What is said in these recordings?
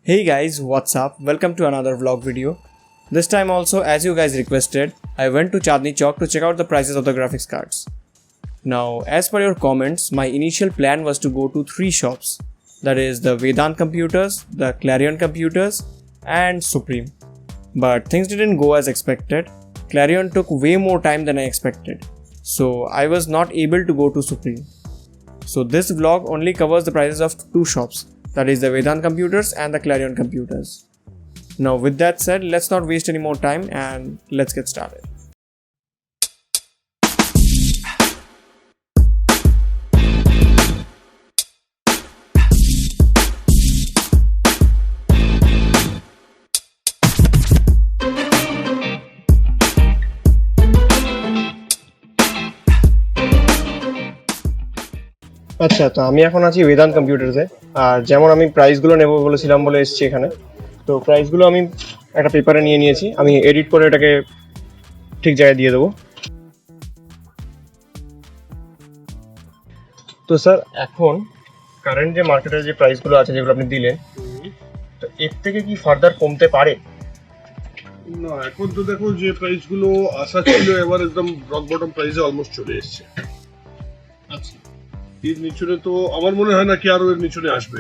Hey guys, what's up? Welcome to another vlog video. This time also, as you guys requested, I went to Chandni Chowk to check out the prices of the graphics cards. Now, as per your comments, my initial plan was to go to 3 shops. That is the Vedant Computers, the Clarion Computers and Supreme. But things didn't go as expected. Clarion took way more time than I expected. So I was not able to go to Supreme. So this vlog only covers the prices of 2 shops. That is the Vedant Computers and the Clarion Computers. Now with that said, let's not waste any more time and let's get started. আচ্ছা, তো আমি এখন আছি বেদান্ত কম্পিউটারসে। আর যেমন আমি প্রাইসগুলো নেব বলেছিলাম বলে এসেছি এখানে। তো প্রাইসগুলো আমি একটা পেপারে নিয়ে নিয়েছি, আমি এডিট করে এটাকে ঠিক জায়গায় দিয়ে দেবো। তো স্যার, এখন কারেন্ট যে মার্কেটের যে প্রাইসগুলো আছে যেগুলো আপনি দিলেন, তো এর থেকে কি ফার্দার কমতে পারে? না, এখন তো দেখো যে প্রাইসগুলো আশা ছিল এবার একদম রক বটম প্রাইসে অলমোস্ট চলে এসেছে। আচ্ছা, এর নিচনে তো আমার মনে হয় না কি আরো এর নিচনে আসবে।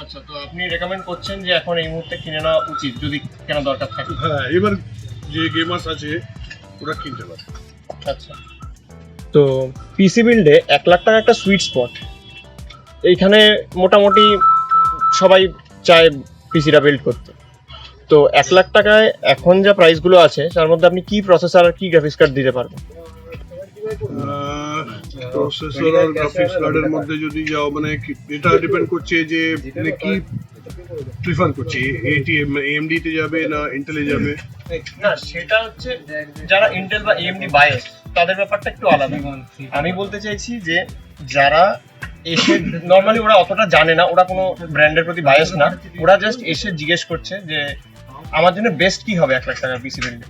আচ্ছা, তো আপনি রেকমেন্ড করছেন যে এখন এই মুহূর্তে কিনে নেওয়া উচিত যদি কেনা দরকার থাকে? হ্যাঁ, এবার যে গেমার্স আছে ওরা কিনতে পারে। আচ্ছা, তো পিসি বিল্ডে 1 লাখ টাকা একটা সুইট স্পট। এইখানে মোটামুটি সবাই চায় পিসিটা বিল্ড করতে। তো 1 লাখ টাকায় এখন যা প্রাইসগুলো আছে তার মধ্যে আপনি কি প্রসেসর আর কি গ্রাফিক্স কার্ড দিতে পারবেন? প্রসেসর আর গ্রাফিক্স কার্ডের মধ্যে যদি যাও, মানে এটা ডিপেন্ড করছে যে মানে কি প্রিফার করছে, AMD তে যাবে না ইন্টেলে যাবে। না, সেটা হচ্ছে যারা ইন্টেল বা AMD বায়াস তাদের ব্যাপারটা একটু আলাদা। আমি বলতে চাইছি যে যারা এসে নরমালি ওরা অতটা জানে না, ওরা কোনো ব্র্যান্ডের প্রতি বায়াস না, ওরা জাস্ট এসে জিজ্ঞেস করছে যে আমার জন্য বেস্ট কি হবে 1 লাখ টাকার পিসি বিল্ডে।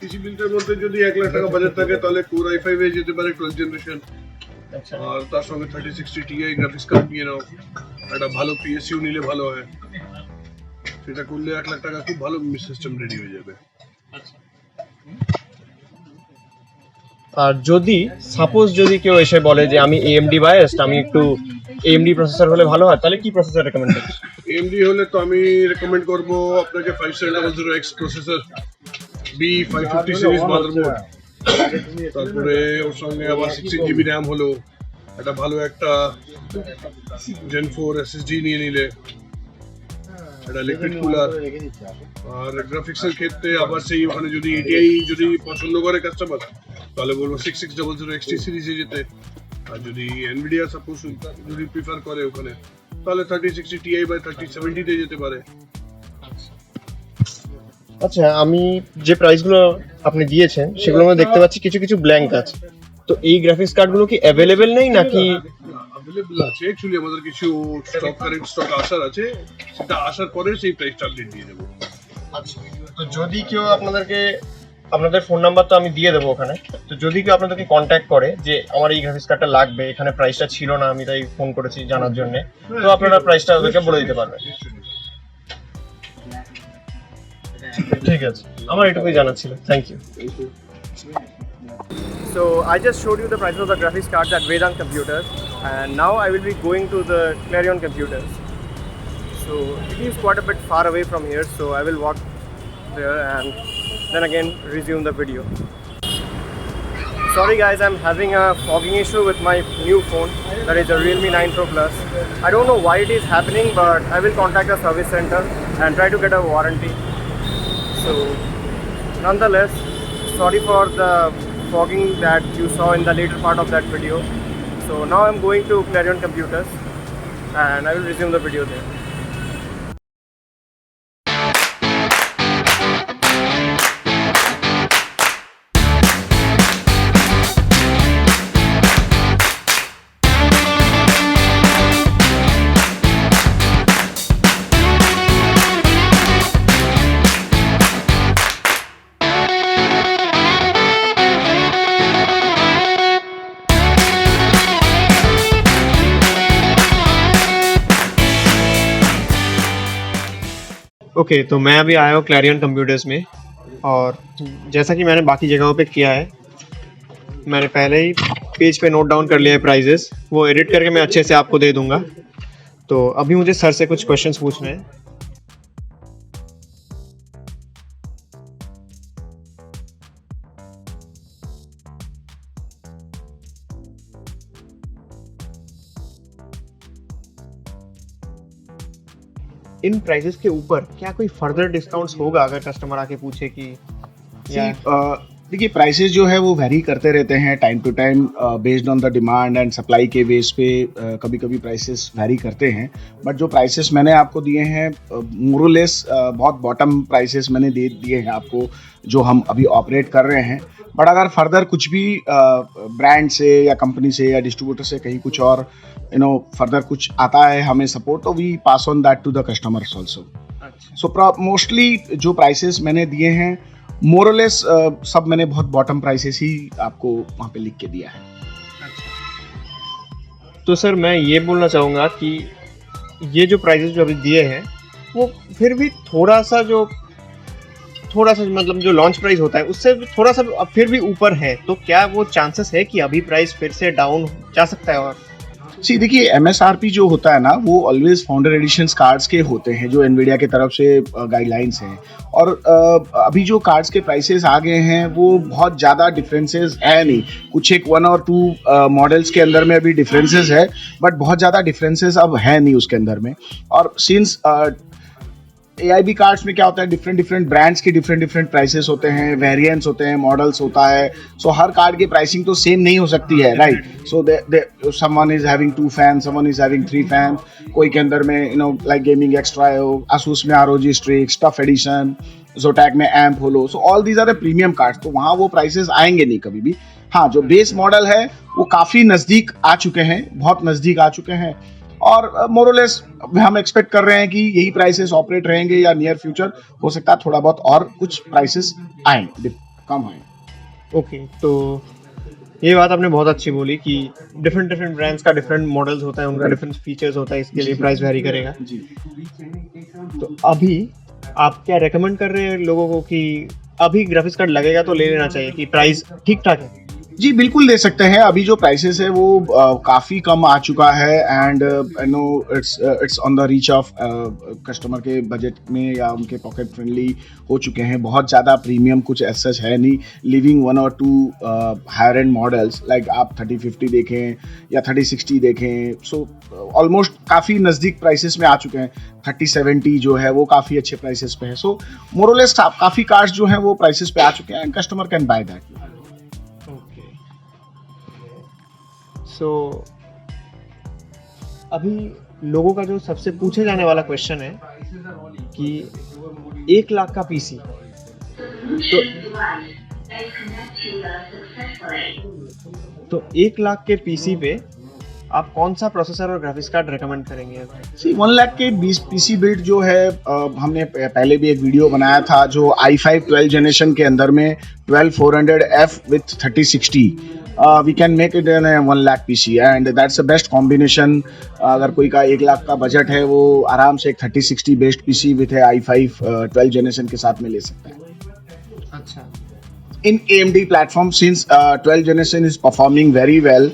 পিসি বিল্ডের মধ্যে যদি 1 লাখ টাকা বাজেট থাকে তাহলে Core i5 এ যেতে পারে 12th জেনারেশন। আচ্ছা, আর তার সঙ্গে 3060 Ti গ্রাফিক্স কার্ড নিয়ে নাও, একটা ভালো PSU নিলে ভালো হয়। সেটা করলে 1 লাখ টাকা খুব ভালো সিস্টেম রেডি হয়ে যাবে। আর যদি সাপোজ যদি কেউ এসে বলে যে আমি AMD বায়াসড, আমি একটু AMD প্রসেসর হলে ভালো হয়, তাহলে কি প্রসেসর রেকমেন্ড করছেন? AMD হলে তো আমি রেকমেন্ড করব আপনাকে 5700X processor, B550 series motherboard, তারপরে ওর সঙ্গে আবার 16GB RAM হলো, একটা ভালো একটা Gen 4 SSD নিয়ে নিলে, একটা লিকুইড কুলার। আর গ্রাফিক্সের ক্ষেত্রে আবার সেই ওখানে যদি এটিআই যদি পছন্দ করে কাস্টমার তাহলে বলবো 6600XT সিরিজে যেতে। আর যদি এনভিডিয়া সাপোজ যদি প্রিফার করে ওখানে তাহলে 3060 Ti বা 3070 তে যেতে পারে। আচ্ছা, আমি যে প্রাইসগুলো আপনি দিয়েছেন সেগুলোর মধ্যে দেখতে পাচ্ছি কিছু কিছু ব্ল্যাঙ্ক আছে। তো এই গ্রাফিক্স কার্ডগুলো কি অ্যাভেলেবেল নেই নাকি? অ্যাভেলেবল আছে, অ্যাকচুয়ালি আমাদের কিছু কারেন্ট স্টক আসার আছে, সেটা আসার পরে সেই প্রাইসটা আপডেট দিয়ে দেবো। আচ্ছা, তো যদি কেউ আপনাদের ফোন নাম্বার তো আমি দিয়ে দেবো ওখানে, তো যদি কেউ আপনাদেরকে কন্ট্যাক্ট করে যে আমার এই গ্রাফিক্স কার্ডটা লাগবে, এখানে প্রাইসটা ছিল না, আমি তাই ফোন করেছি জানার জন্য, তো আপনারা প্রাইসটা ওদেরকে বলে দিতে পারবেন। ঠিক আছে, আমার এটুকুই জানার ছিল। Thank you. So I just showed you the prices of the graphics cards at Vedant Computers, and now I will be going to the Clarion Computers. So it is quite a bit far away from here, so I will walk there and then again resume the video. Sorry guys, I'm having a fogging issue with my new phone, that is a Realme 9 Pro Plus. I don't know why it is happening, but I will contact the service center and try to get a warranty. So nonetheless, sorry for the fogging that you saw in the later part of that video. So now I'm going to Clarion Computers and I will resume the video there. Okay, तो मैं अभी आया हूँ Clarion computers में, और जैसा कि मैंने बाकी जगहों पे किया है, मैंने पहले ही पेज पे नोट डाउन कर लिया है प्राइजेस, वो एडिट करके मैं अच्छे से आपको दे दूंगा। तो अभी मुझे सर से कुछ क्वेश्चंस पूछने हैं। इन प्राइसेस के ऊपर क्या कोई फर्दर डिस्काउंट्स होगा अगर कस्टमर आके पूछे कि देखिए प्राइसेस जो है वो वेरी करते रहते हैं time to time based on the demand and supply के बेस पे कभी कभी प्राइसेस वेरी करते हैं। बट जो प्राइसेस मैंने आपको दिए हैं मोरलेस बहुत बॉटम प्राइसेस मैंने दे दिए हैं आपको, जो हम अभी ऑपरेट कर रहे हैं। बट अगर फर्दर कुछ भी ब्रांड से या कंपनी से या डिस्ट्रीब्यूटर से कहीं कुछ और फर्दर कुछ आता है हमें सपोर्ट, तो we pass on that to the customers also. So mostly जो प्राइसेस मैंने दिए हैं मोरलेस सब मैंने बहुत बॉटम प्राइसेस ही आपको वहाँ पे लिख के दिया है। तो सर मैं ये बोलना चाहूँगा कि ये जो प्राइसेस जो अभी दिए हैं वो फिर भी थोड़ा सा मतलब जो लॉन्च प्राइस होता है उससे थोड़ा सा फिर भी ऊपर है, तो क्या वो चांसेस है कि अभी प्राइस फिर से डाउन जा सकता है? और देखिए MSRP जो होता है ना वो ऑलवेज फाउंडर एडिशंस कार्ड्स के होते हैं जो एनवीडिया की तरफ से गाइडलाइंस हैं। और अभी जो कार्ड्स के प्राइसेस आ गए हैं वो बहुत ज़्यादा डिफरेंसेस है नहीं, कुछ एक 1 और 2 मॉडल्स के अंदर में अभी डिफरेंसेस है, बट बहुत ज़्यादा डिफरेंसेस अब है नहीं उसके अंदर में। और सिंस AIB कार्ड्स में क्या होता है, डिफरेंट ब्रांड्स के डिफरेंट प्राइसेस होते हैं, वेरिएंट्स होते हैं, मॉडल्स होता है। सो हर कार्ड की प्राइसिंग तो सेम नहीं हो सकती है, right? So someone is having 2 fan, someone is having 3 fan, कोई के अंदर में लाइक गेमिंग एक्स्ट्रा है, Asus में ROG Strix, stuff edition, Zotac में AMP Holo, so all these are the premium cards. तो वहाँ वो प्राइसेस आएंगे नहीं कभी भी। हाँ, जो बेस मॉडल है वो काफ़ी नज़दीक आ चुके हैं, बहुत नज़दीक आ चुके हैं, और मोरलेस हम एक्सपेक्ट कर रहे हैं कि यही प्राइसेस ऑपरेट रहेंगे या नियर फ्यूचर हो सकता है थोड़ा बहुत और कुछ प्राइसेस आए, कम आए। ओके, तो ये बात आपने बहुत अच्छी बोली कि डिफरेंट ब्रांड्स का डिफरेंट मॉडल्स होता है, उनका डिफरेंट फीचर्स होता है, इसके लिए प्राइस वेरी करेगा जी। तो अभी आप क्या रेकमेंड कर रहे हैं लोगों को कि अभी ग्राफिक्स कार्ड लगेगा तो ले लेना चाहिए कि प्राइस ठीक ठाक है? जी बिल्कुल ले सकते हैं। अभी जो प्राइसेस है वो काफ़ी कम आ चुका है, and it's on the reach of customer के बजट में या उनके पॉकेट फ्रेंडली हो चुके हैं। बहुत ज़्यादा प्रीमियम कुछ ऐसा है नहीं, लिविंग 1 और 2 हायर एंड मॉडल्स लाइक आप 3050 देखें या 3060 देखें, सो ऑलमोस्ट काफ़ी नज़दीक प्राइसेस में आ चुके हैं। 3070 जो है वो काफ़ी अच्छे प्राइसेस पे है। सो मोरलेस काफ़ी कार्ड्स जो हैं वो प्राइसेस पे आ चुके हैं, कस्टमर कैन बाय दैट। सो अभी लोगों का जो सबसे पूछे जाने वाला क्वेश्चन है कि 1 लाख का पीसी, तो 1 लाख के पीसी पे आप कौन सा प्रोसेसर और ग्राफिक्स कार्ड रेकमेंड करेंगे? 1 लाख के पीसी बिल्ड जो है हमने पहले भी एक वीडियो बनाया था जो i5 12 जनरेशन के अंदर में 12400F with 3060 we can make it in a 1 lakh PC and that's the best combination। अगर कोई का 1 लाख का बजट है वो आराम से एक 3060 based PC with i5 12 generation के साथ में ले सकता है। अच्छा, in AMD platform since 12 generation is performing very well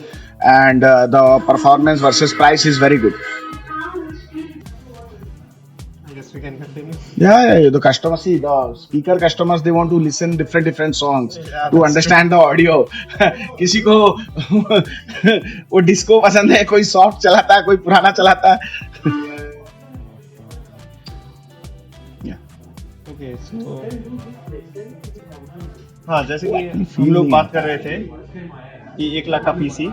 and the performance versus price is very good। I guess we can continue. Yeah, the customers, see the speaker customers, they want to listen different songs to understand the audio। किसी को वो disco पसंद है, कोई soft चलाता है, कोई पुराना चलाता है। Okay, so हाँ, जैसे कि हम लोग बात कर रहे थे कि 1 लाख का पीसी,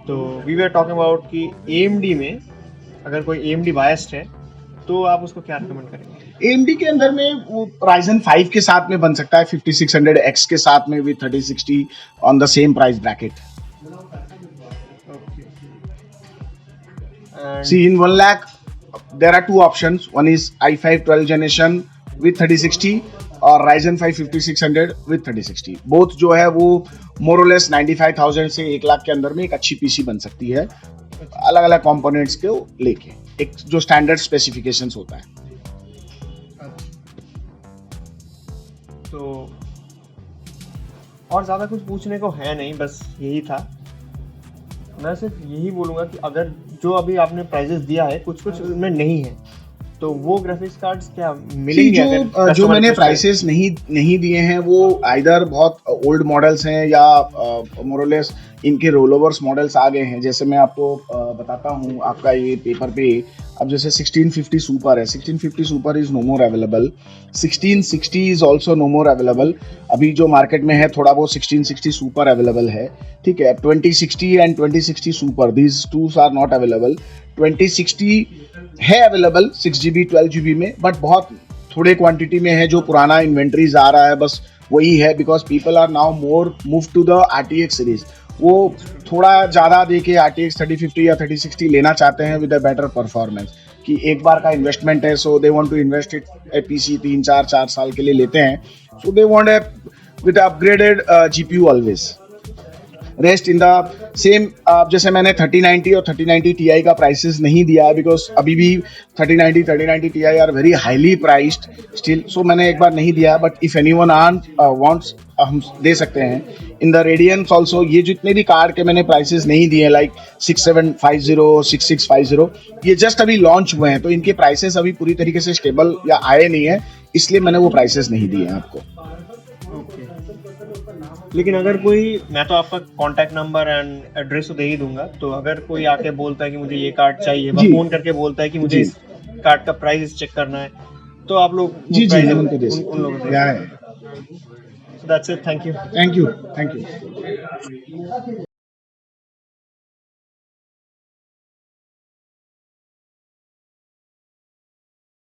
तो वी वर टॉकिंग अबाउट कि AMD में अगर कोई AMD बायस्ड है तो आप उसको क्या रिकमेंड करेंगे? AMD के अंदर में वो Ryzen 5 के साथ में बन सकता है, 5600X के साथ में with 3060 on the same price bracket. See, in 1 lakh there are 2 options, one is i5 12 generation with 3060 और Ryzen 5 5600 with 3060। बोथ जो है वो मोर और लेस 95,000 से 1 लाख के अंदर में एक अच्छी पीसी बन सकती है, अलग अलग कंपोनेंट्स के लेके, एक जो स्टैंडर्ड स्पेसिफिकेशंस होता है। तो और ज़्यादा कुछ पूछने को है नहीं, बस यही था। मैं सिर्फ यही बोलूँगा कि अगर जो अभी आपने प्राइजेस दिया है कुछ कुछ उनमें नहीं है, तो वो ग्राफिक्स कार्ड्स क्या मिलेंगे? जो अगर जो customer मैंने request प्राइसेस नहीं दिए हैं वो आइदर बहुत ओल्ड मॉडल्स हैं या मोरलेस इनके रोल ओवर्स मॉडल्स आ गए हैं। जैसे मैं आपको बताता हूँ, आपका ये पेपर पे अब जैसे 1650 सुपर है, 1650 super is no more available, 1660 is also no more available. अभी जो मार्केट में है थोड़ा बहुत 1660 सुपर अवेलेबल है, ठीक है। 2060 and 2060 super, these two are not available. 2060 है अवेलेबल 6GB 12GB में, बट बहुत थोड़े क्वांटिटी में है। जो पुराना इन्वेंट्रीज आ रहा है बस वही है, because people are now more move to the RTX series. वो थोड़ा ज़्यादा दे के RTX 3050 या 3060 लेना चाहते हैं विद अ बेटर परफॉर्मेंस, कि एक बार का इन्वेस्टमेंट है, so they want to invest it a PC 3-4 साल के लिए लेते हैं, so they want a with upgraded GPU always. Rest in the same, जैसे मैंने 3090 और 3090 Ti का प्राइसेस नहीं दिया है, बिकॉज अभी भी 3090 Ti are very highly priced still, so मैंने एक बार नहीं दिया। बट इफ एनीवन वांट्स, हम दे सकते हैं। इन द रेडियंस ऑल्सो ये जितने भी कार्ड के मैंने प्राइसेस नहीं दिए, लाइक 6750, 6650, ये जस्ट अभी लॉन्च हुए हैं, तो इनके प्राइसेस अभी पूरी तरीके से स्टेबल या आए नहीं है, इसलिए मैंने वो प्राइसेस नहीं दिए हैं आपको। लेकिन अगर कोई, मैं तो आपका कांटेक्ट नंबर एंड एड्रेस तो दे ही दूंगा, तो अगर कोई आके बोलता है कि मुझे ये कार्ड चाहिए, वो फोन करके बोलता है कि मुझे इस कार्ड का प्राइस चेक करना है, तो आप लोग जी प्राइस उनको दे उन लोगों को क्या है। So that's it, thank you. Thank you.